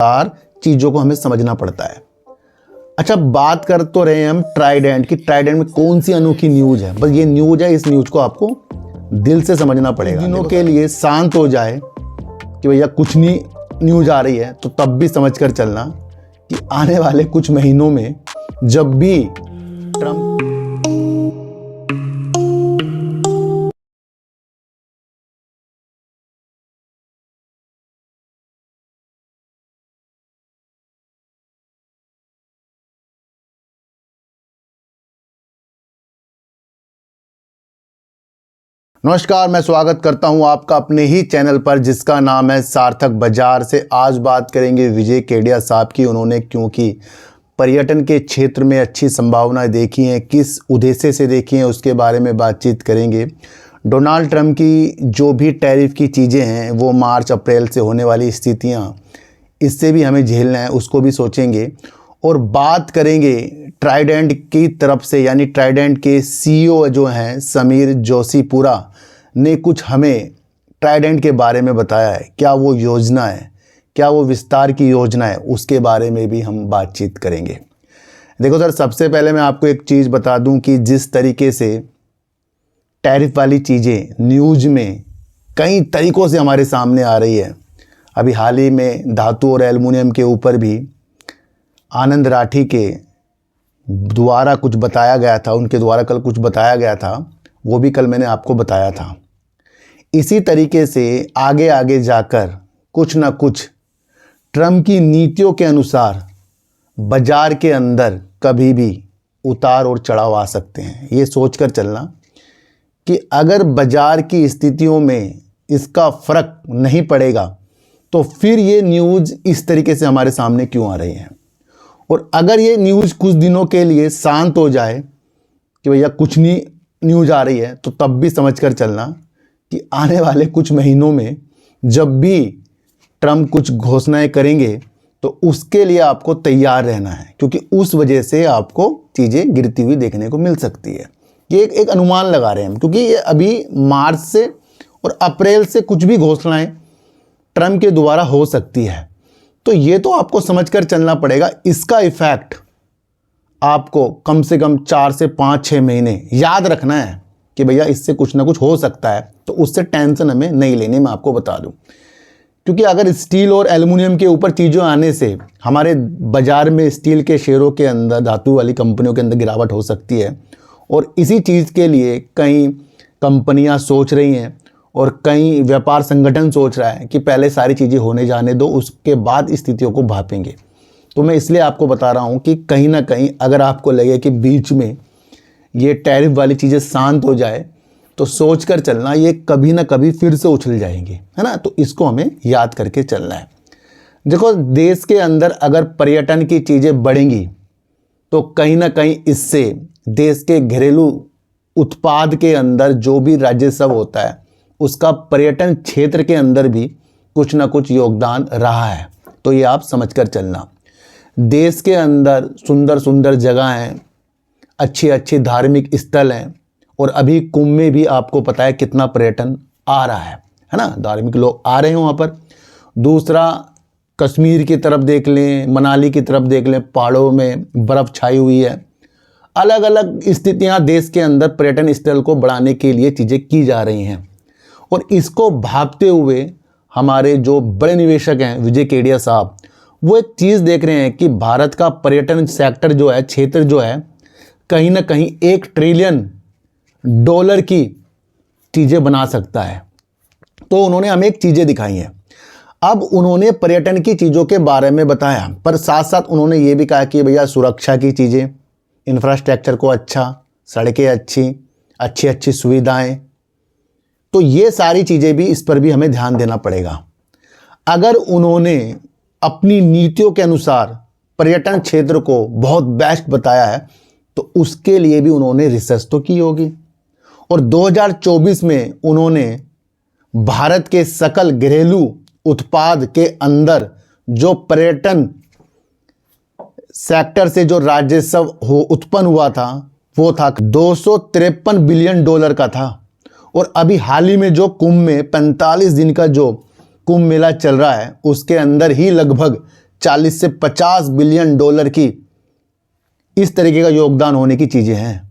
चार चीज़ों को हमें समझना पड़ता है। अच्छा, बात कर तो रहे हैं हम ट्राइडेंट की। ट्राइडेंट में कौन सी अनोखी न्यूज़ है? बस ये न्यूज़ है, इस न्यूज़ को आपको दिल से समझना पड़ेगा। दिनों के लिए शांत हो जाए कि भैया कुछ नहीं न्यूज़ आ रही है, तो तब भी समझ कर चलना कि आने वाले कुछ महीनों में जब भी ट्रम्प नमस्कार, मैं स्वागत करता हूं आपका अपने ही चैनल पर जिसका नाम है सार्थक बाजार से। आज बात करेंगे विजय केडिया साहब की। उन्होंने क्योंकि पर्यटन के क्षेत्र में अच्छी संभावनाएं देखी हैं, किस उद्देश्य से देखी हैं, उसके बारे में बातचीत करेंगे। डोनाल्ड ट्रंप की जो भी टैरिफ की चीज़ें हैं वो मार्च अप्रैल से होने वाली स्थितियाँ, इससे भी हमें झेलना है, उसको भी सोचेंगे। और बात करेंगे ट्राइडेंट की तरफ से, यानी ट्राइडेंट के सीईओ जो हैं समीर जोशीपुरा ने कुछ हमें ट्राइडेंट के बारे में बताया है। क्या वो योजना है, क्या वो विस्तार की योजना है, उसके बारे में भी हम बातचीत करेंगे। देखो सर, सबसे पहले मैं आपको एक चीज़ बता दूं कि जिस तरीके से टैरिफ वाली चीज़ें न्यूज़ में कई तरीक़ों से हमारे सामने आ रही है। अभी हाल ही में धातु और एल्युमिनियम के ऊपर भी आनंद राठी के द्वारा कुछ बताया गया था, उनके द्वारा कल कुछ बताया गया था, वो भी कल मैंने आपको बताया था। इसी तरीके से आगे आगे जाकर कुछ ना कुछ ट्रम्प की नीतियों के अनुसार बाजार के अंदर कभी भी उतार और चढ़ाव आ सकते हैं। ये सोचकर चलना कि अगर बाजार की स्थितियों में इसका फ़र्क नहीं पड़ेगा तो फिर ये न्यूज़ इस तरीके से हमारे सामने क्यों आ रही है। और अगर ये न्यूज़ कुछ दिनों के लिए शांत हो जाए कि भैया कुछ नहीं न्यूज़ आ रही है, तो तब भी समझ कर चलना कि आने वाले कुछ महीनों में जब भी ट्रम्प कुछ घोषणाएं करेंगे तो उसके लिए आपको तैयार रहना है, क्योंकि उस वजह से आपको चीज़ें गिरती हुई देखने को मिल सकती है। ये एक अनुमान लगा रहे हैं हम, क्योंकि ये अभी मार्च से और अप्रैल से कुछ भी घोषणाएं ट्रम्प के द्वारा हो सकती है। तो ये तो आपको समझकर चलना पड़ेगा। इसका इफ़ेक्ट आपको कम से कम 4 से 5-6 महीने याद रखना है कि भैया इससे कुछ ना कुछ हो सकता है, तो उससे टेंशन हमें नहीं लेनी। मैं आपको बता दूं, क्योंकि अगर स्टील और एल्युमिनियम के ऊपर चीज़ें आने से हमारे बाज़ार में स्टील के शेयरों के अंदर, धातु वाली कंपनियों के अंदर गिरावट हो सकती है। और इसी चीज़ के लिए कई कंपनियां सोच रही हैं और कई व्यापार संगठन सोच रहा है कि पहले सारी चीज़ें होने जाने दो, उसके बाद स्थितियों को भापेंगे। तो मैं इसलिए आपको बता रहा हूँ कि कहीं ना कहीं अगर आपको लगे कि बीच में ये टैरिफ वाली चीज़ें शांत हो जाए तो सोच कर चलना, ये कभी ना कभी फिर से उछल जाएंगे, है ना। तो इसको हमें याद करके चलना है। देखो, देश के अंदर अगर पर्यटन की चीज़ें बढ़ेंगी तो कहीं ना कहीं इससे देश के घरेलू उत्पाद के अंदर जो भी राजस्व होता है उसका पर्यटन क्षेत्र के अंदर भी कुछ ना कुछ योगदान रहा है। तो ये आप समझ कर चलना। देश के अंदर सुंदर सुंदर जगह हैं, अच्छी अच्छी धार्मिक स्थल हैं, और अभी कुंभ में भी आपको पता है कितना पर्यटन आ रहा है ना। धार्मिक लोग आ रहे हैं वहाँ पर। दूसरा, कश्मीर की तरफ देख लें, मनाली की तरफ देख लें, पहाड़ों में बर्फ़ छाई हुई है। अलग अलग स्थितियाँ देश के अंदर पर्यटन स्थल को बढ़ाने के लिए चीज़ें की जा रही हैं। और इसको भापते हुए हमारे जो बड़े निवेशक हैं विजय केडिया साहब, वो एक चीज़ देख रहे हैं कि भारत का पर्यटन सेक्टर जो है, क्षेत्र जो है, कहीं ना कहीं $1 ट्रिलियन की चीज़ें बना सकता है। तो उन्होंने हमें एक चीज़ें दिखाई हैं। अब उन्होंने पर्यटन की चीज़ों के बारे में बताया, पर साथ साथ उन्होंने ये भी कहा कि भैया सुरक्षा की चीज़ें, इंफ्रास्ट्रक्चर को अच्छा, सड़कें अच्छी अच्छी सुविधाएं, तो ये सारी चीज़ें भी, इस पर भी हमें ध्यान देना पड़ेगा। अगर उन्होंने अपनी नीतियों के अनुसार पर्यटन क्षेत्र को बहुत बेस्ट बताया है तो उसके लिए भी उन्होंने रिसर्च तो की होगी। और 2024 में उन्होंने भारत के सकल घरेलू उत्पाद के अंदर जो पर्यटन सेक्टर से जो राजस्व उत्पन्न हुआ था वो था $253 बिलियन का था। और अभी हाल ही में जो कुंभ में 45 दिन का जो कुंभ मेला चल रहा है उसके अंदर ही लगभग 40 से 50 बिलियन डॉलर की इस तरीके का योगदान होने की चीज़ें हैं।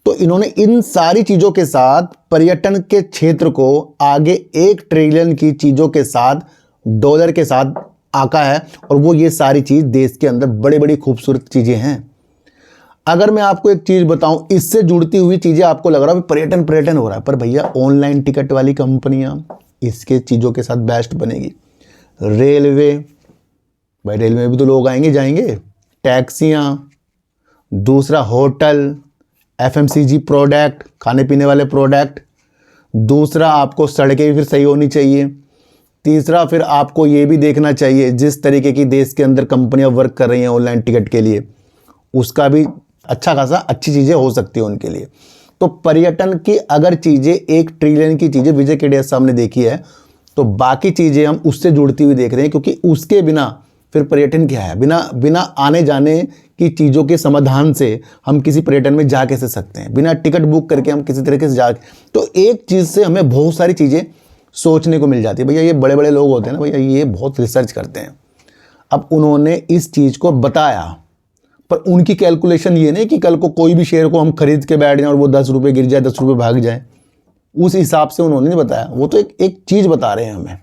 तो इन्होंने इन सारी चीज़ों के साथ पर्यटन के क्षेत्र को आगे 1 ट्रिलियन की चीज़ों के साथ, डॉलर के साथ आका है। और वो ये सारी चीज़ देश के अंदर बड़ी बड़ी खूबसूरत चीज़ें हैं। अगर मैं आपको एक चीज़ बताऊं, इससे जुड़ती हुई चीज़ें आपको लग रहा है पर्यटन पर्यटन हो रहा है, पर भैया ऑनलाइन टिकट वाली कंपनियां इसके चीज़ों के साथ बेस्ट बनेगी। रेलवे, भाई रेलवे में भी तो लोग आएंगे जाएंगे। टैक्सियां, दूसरा होटल, FMCG प्रोडक्ट, खाने पीने वाले प्रोडक्ट। दूसरा आपको सड़कें भी फिर सही होनी चाहिए। तीसरा फिर आपको ये भी देखना चाहिए जिस तरीके की देश के अंदर कंपनियां वर्क कर रही हैं ऑनलाइन टिकट के लिए, उसका भी अच्छा खासा अच्छी चीज़ें हो सकती है उनके लिए। तो पर्यटन की अगर चीज़ें 1 ट्रिलियन की चीज़ें विजय केडिया साहब ने देखी है, तो बाकी चीज़ें हम उससे जुड़ती हुई देख रहे हैं, क्योंकि उसके बिना फिर पर्यटन क्या है। बिना आने जाने की चीज़ों के समाधान से हम किसी पर्यटन में जा कैसे सकते हैं, बिना टिकट बुक करके हम किसी तरीके से जा। तो एक चीज़ से हमें बहुत सारी चीज़ें सोचने को मिल जाती है। भैया ये बड़े बड़े लोग होते हैं ना भैया, ये बहुत रिसर्च करते हैं। अब उन्होंने इस चीज़ को बताया, पर उनकी कैलकुलेशन ये नहीं कि कल को कोई भी शेयर को हम खरीद के बैठ जाएं और वो 10 रुपये गिर जाए, 10 रुपये भाग जाए, उस हिसाब से उन्होंने नहीं बताया। वो तो एक चीज़ बता रहे हैं हमें,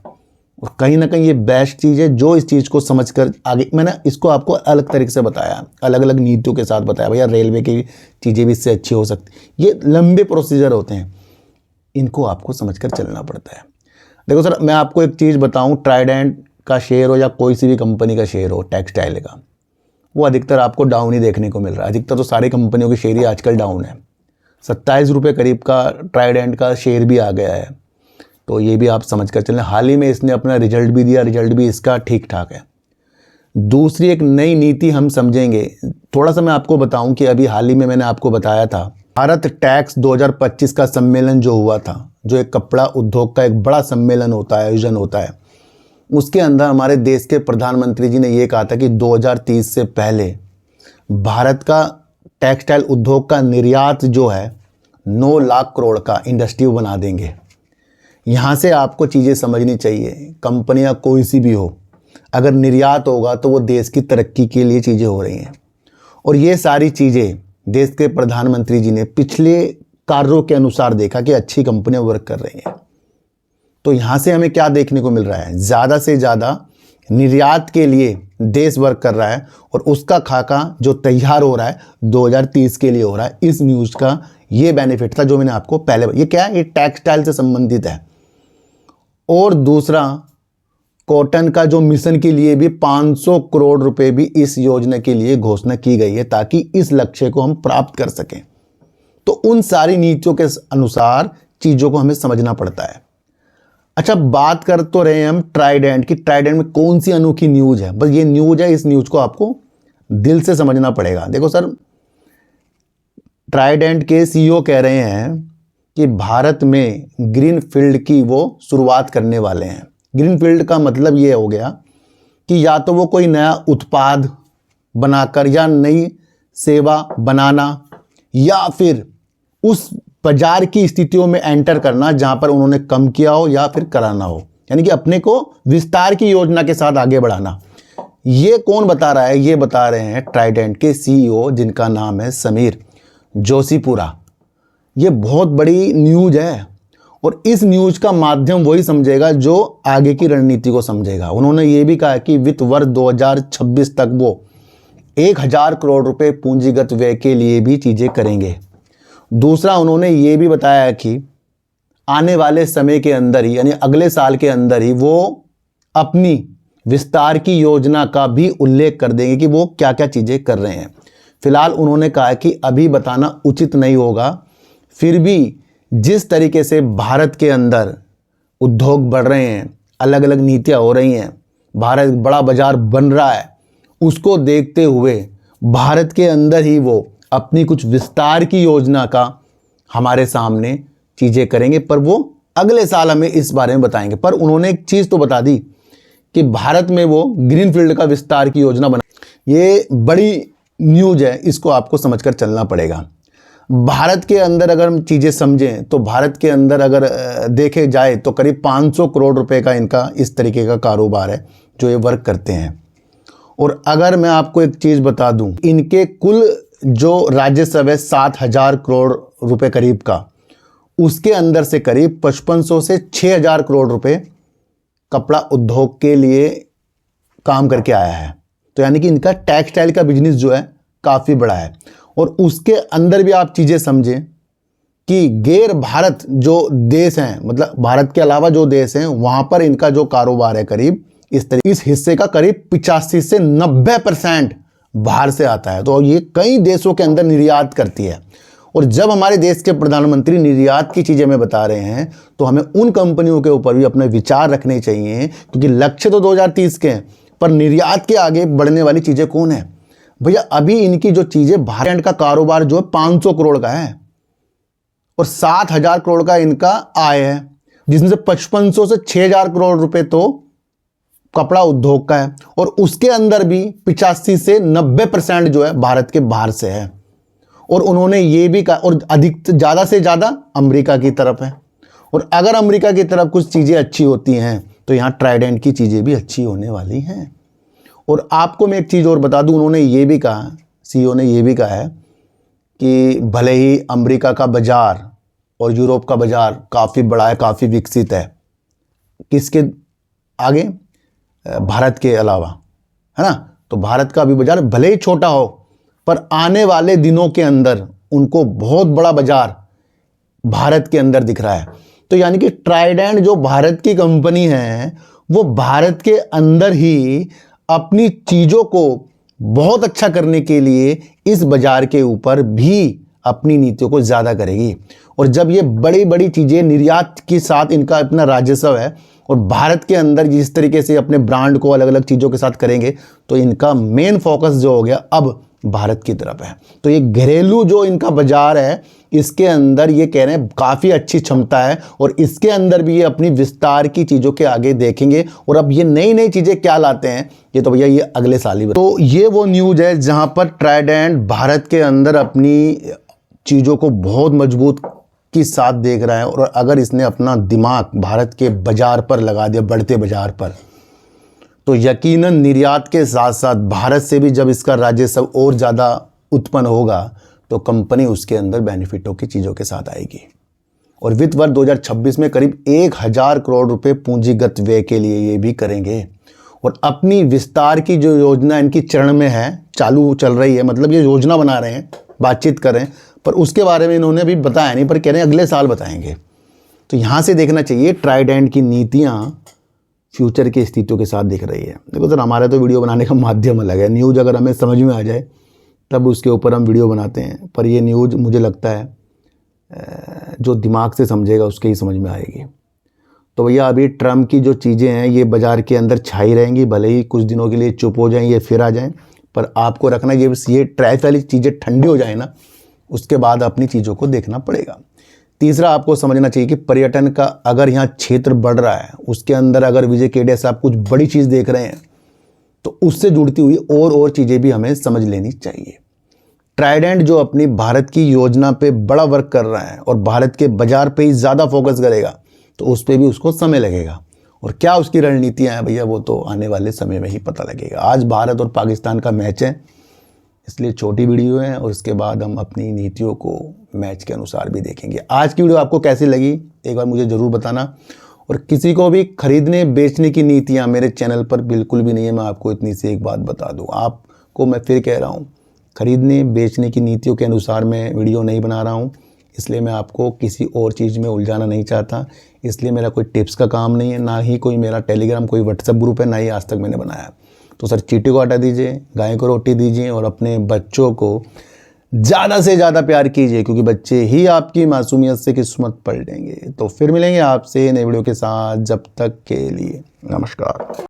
और कहीं ना कहीं ये बेस्ट चीज़ है जो इस चीज़ को समझकर आगे मैंने इसको आपको अलग तरीके से बताया, अलग अलग नीतियों के साथ बताया। भैया रेलवे की चीज़ें भी इससे अच्छी हो सकती। ये लंबे प्रोसीजर होते हैं, इनको आपको समझकर चलना पड़ता है। देखो सर, मैं आपको एक चीज़ बताऊं, ट्राइडेंट का शेयर हो या कोई सी भी कंपनी का शेयर हो टेक्सटाइल का, वो अधिकतर आपको डाउन ही देखने को मिल रहा है। अधिकतर तो सारी कंपनियों के शेयर ही आजकल डाउन है। 27 रुपये करीब का ट्राइडेंट का शेयर भी आ गया है, तो ये भी आप समझ कर चलें। हाल ही में इसने अपना रिजल्ट भी दिया, रिजल्ट भी इसका ठीक ठाक है। दूसरी एक नई नीति हम समझेंगे, थोड़ा सा मैं आपको बताऊं कि अभी हाल ही में मैंने आपको बताया था भारत टैक्स 2025 का सम्मेलन जो हुआ था, जो एक कपड़ा उद्योग का एक बड़ा सम्मेलन होता है, आयोजन होता है। उसके अंदर हमारे देश के प्रधानमंत्री जी ने ये कहा था कि 2030 से पहले भारत का टेक्सटाइल उद्योग का निर्यात जो है 9 लाख करोड़ का इंडस्ट्री बना देंगे। यहाँ से आपको चीज़ें समझनी चाहिए, कंपनियाँ कोई सी भी हो, अगर निर्यात होगा तो वो देश की तरक्की के लिए चीज़ें हो रही हैं। और ये सारी चीज़ें देश के प्रधानमंत्री जी ने पिछले कार्यों के अनुसार देखा कि अच्छी कंपनियाँ वर्क कर रही हैं। तो यहाँ से हमें क्या देखने को मिल रहा है, ज़्यादा से ज़्यादा निर्यात के लिए देश वर्क कर रहा है, और उसका खाका जो तैयार हो रहा है 2030 के लिए हो रहा है। इस न्यूज़ का ये बेनिफिट था जो मैंने आपको पहले, ये क्या है, ये टेक्सटाइल से संबंधित है। और दूसरा, कॉटन का जो मिशन के लिए भी 500 करोड़ रुपए भी इस योजना के लिए घोषणा की गई है, ताकि इस लक्ष्य को हम प्राप्त कर सकें। तो उन सारी नीतियों के अनुसार चीज़ों को हमें समझना पड़ता है। अच्छा, बात कर तो रहे हैं हम ट्राइडेंट की, ट्राइडेंट में कौन सी अनोखी न्यूज़ है। बस ये न्यूज़ है, इस न्यूज़ को आपको दिल से समझना पड़ेगा। देखो सर, ट्राइडेंट के CEO कह रहे हैं कि भारत में ग्रीन फील्ड की वो शुरुआत करने वाले हैं। ग्रीन फील्ड का मतलब ये हो गया कि या तो वो कोई नया उत्पाद बनाकर या नई सेवा बनाना, या फिर उस बाजार की स्थितियों में एंटर करना जहां पर उन्होंने कम किया हो या फिर कराना हो, यानी कि अपने को विस्तार की योजना के साथ आगे बढ़ाना। ये कौन बता रहा है, ये बता रहे हैं ट्राइडेंट के CEO, जिनका नाम है समीर जोशीपुरा। ये बहुत बड़ी न्यूज़ है, और इस न्यूज़ का माध्यम वही समझेगा जो आगे की रणनीति को समझेगा। उन्होंने ये भी कहा कि वित्त वर्ष 2026 तक वो 1000 करोड़ रुपए पूंजीगत व्यय के लिए भी चीज़ें करेंगे। दूसरा, उन्होंने ये भी बताया कि आने वाले समय के अंदर ही, यानी अगले साल के अंदर ही, वो अपनी विस्तार की योजना का भी उल्लेख कर देंगे कि वो क्या क्या चीज़ें कर रहे हैं। फिलहाल उन्होंने कहा कि अभी बताना उचित नहीं होगा, फिर भी जिस तरीके से भारत के अंदर उद्योग बढ़ रहे हैं, अलग अलग नीतियाँ हो रही हैं, भारत बड़ा बाजार बन रहा है, उसको देखते हुए भारत के अंदर ही वो अपनी कुछ विस्तार की योजना का हमारे सामने चीज़ें करेंगे, पर वो अगले साल हमें इस बारे में बताएंगे। पर उन्होंने एक चीज़ तो बता दी कि भारत में वो ग्रीन फील्ड का विस्तार की योजना बना। ये बड़ी न्यूज़ है, इसको आपको समझकर चलना पड़ेगा। भारत के अंदर अगर हम चीज़ें समझें तो भारत के अंदर अगर देखे जाए तो करीब 500 करोड़ रुपए का इनका इस तरीके का कारोबार है जो ये वर्क करते हैं। और अगर मैं आपको एक चीज़ बता दूं, इनके कुल जो राजस्व है 7,000 करोड़ रुपए करीब का, उसके अंदर से करीब 5500 से 6,000 करोड़ रुपए कपड़ा उद्योग के लिए काम करके आया है। तो यानी कि इनका टेक्सटाइल का बिजनेस जो है काफ़ी बड़ा है। और उसके अंदर भी आप चीज़ें समझें कि गैर भारत जो देश हैं, मतलब भारत के अलावा जो देश हैं, वहाँ पर इनका जो कारोबार है करीब इस हिस्से का करीब 85 से 90% बाहर से आता है। तो ये कई देशों के अंदर निर्यात करती है। और जब हमारे देश के प्रधानमंत्री निर्यात की चीज़ें हमें बता रहे हैं तो हमें उन कंपनियों के ऊपर भी अपने विचार रखने चाहिए, क्योंकि लक्ष्य तो 2030 के हैं, पर निर्यात के आगे बढ़ने वाली चीज़ें कौन है भैया। अभी इनकी जो चीज़ें भारत का कारोबार जो है 500 करोड़ का है और 7,000 करोड़ का इनका आय है, जिसमें से 5500 से 6,000 करोड़ रुपए तो कपड़ा उद्योग का है। और उसके अंदर भी 85 से 90% जो है भारत के बाहर से है। और उन्होंने ये भी कहा, और अधिक ज़्यादा से ज़्यादा अमेरिका की तरफ है। और अगर अमेरिका की तरफ कुछ चीज़ें अच्छी होती हैं तो यहाँ ट्राइडेंट की चीज़ें भी अच्छी होने वाली हैं। और आपको मैं एक चीज़ और बता दूं, उन्होंने ये भी कहा, सीईओ ने ये भी कहा है कि भले ही अमेरिका का बाज़ार और यूरोप का बाज़ार काफ़ी बड़ा है, काफ़ी विकसित है, किसके आगे, भारत के अलावा, है ना। तो भारत का भी बाज़ार भले ही छोटा हो, पर आने वाले दिनों के अंदर उनको बहुत बड़ा बाज़ार भारत के अंदर दिख रहा है। तो यानी कि ट्राइडेंट जो भारत की कंपनी है, वो भारत के अंदर ही अपनी चीज़ों को बहुत अच्छा करने के लिए इस बाज़ार के ऊपर भी अपनी नीतियों को ज़्यादा करेगी। और जब ये बड़ी बड़ी चीज़ें निर्यात के साथ इनका अपना राजस्व है और भारत के अंदर जिस तरीके से अपने ब्रांड को अलग अलग चीज़ों के साथ करेंगे, तो इनका मेन फोकस जो हो गया अब भारत की तरफ है। तो ये घरेलू जो इनका बाज़ार है, इसके अंदर ये कह रहे हैं काफ़ी अच्छी क्षमता है और इसके अंदर भी ये अपनी विस्तार की चीज़ों के आगे देखेंगे। और अब ये नई नई चीज़ें क्या लाते हैं, ये तो भैया ये अगले साल ही। तो ये वो न्यूज़ है जहाँ पर ट्राइडेंट भारत के अंदर अपनी चीज़ों को बहुत मजबूत के साथ देख रहा है। और अगर इसने अपना दिमाग भारत के बाज़ार पर लगा दिया, बढ़ते बाज़ार पर, तो यकीनन निर्यात के साथ साथ भारत से भी जब इसका राजस्व और ज़्यादा उत्पन्न होगा तो कंपनी उसके अंदर बेनिफिटों की चीज़ों के साथ आएगी। और वित्त वर्ष 2026 में करीब 1,000 करोड़ रुपए पूंजीगत व्यय के लिए ये भी करेंगे। और अपनी विस्तार की जो योजना इनकी चरण में है, चालू चल रही है, मतलब ये योजना बना रहे हैं, बातचीत कर रहे हैं, पर उसके बारे में इन्होंने अभी बताया नहीं, पर कह रहे हैं अगले साल बताएंगे। तो यहाँ से देखना चाहिए ट्राइडेंट की नीतियाँ फ्यूचर की स्थितियों के साथ दिख रही है। देखो सर, हमारा तो वीडियो बनाने का माध्यम अलग है। न्यूज़ अगर हमें समझ में आ जाए तब उसके ऊपर हम वीडियो बनाते हैं, पर ये न्यूज़ मुझे लगता है जो दिमाग से समझेगा उसके ही समझ में आएगी। तो भैया अभी ट्रम्प की जो चीज़ें हैं ये बाज़ार के अंदर छाई रहेंगी, भले ही कुछ दिनों के लिए चुप हो जाएं, ये फिर आ जाएं, पर आपको रखना ये ट्रैफ वाली चीज़ें ठंडी हो जाए ना, उसके बाद अपनी चीज़ों को देखना पड़ेगा। तीसरा, आपको समझना चाहिए कि पर्यटन का अगर यहाँ क्षेत्र बढ़ रहा है, उसके अंदर अगर विजय केडिया साहब कुछ बड़ी चीज़ देख रहे हैं तो उससे जुड़ती हुई और चीज़ें भी हमें समझ लेनी चाहिए। ट्राइडेंट जो अपनी भारत की योजना पे बड़ा वर्क कर रहा है और भारत के बाज़ार पे ही ज़्यादा फोकस करेगा, तो उस पर भी उसको समय लगेगा। और क्या उसकी रणनीतियाँ हैं भैया, वो तो आने वाले समय में ही पता लगेगा। आज भारत और पाकिस्तान का मैच है, इसलिए छोटी वीडियो है और उसके बाद हम अपनी नीतियों को मैच के अनुसार भी देखेंगे। आज की वीडियो आपको कैसी लगी एक बार मुझे ज़रूर बताना। और किसी को भी खरीदने बेचने की नीतियाँ मेरे चैनल पर बिल्कुल भी नहीं है। मैं आपको इतनी सी एक बात बता दूँ, आपको मैं फिर कह रहा हूँ, खरीदने बेचने की नीतियों के अनुसार मैं वीडियो नहीं बना रहा हूँ, इसलिए मैं आपको किसी और चीज़ में उलझाना नहीं चाहता। इसलिए मेरा कोई टिप्स का काम नहीं है, ना ही कोई मेरा टेलीग्राम कोई व्हाट्सएप ग्रुप है, ना ही आज तक मैंने बनाया। तो सर, चींटी को हटा दीजिए, गाय को रोटी दीजिए और अपने बच्चों को ज़्यादा से ज़्यादा प्यार कीजिए, क्योंकि बच्चे ही आपकी मासूमियत से किस्मत पलटेंगे। तो फिर मिलेंगे आपसे नई वीडियो के साथ, जब तक के लिए नमस्कार।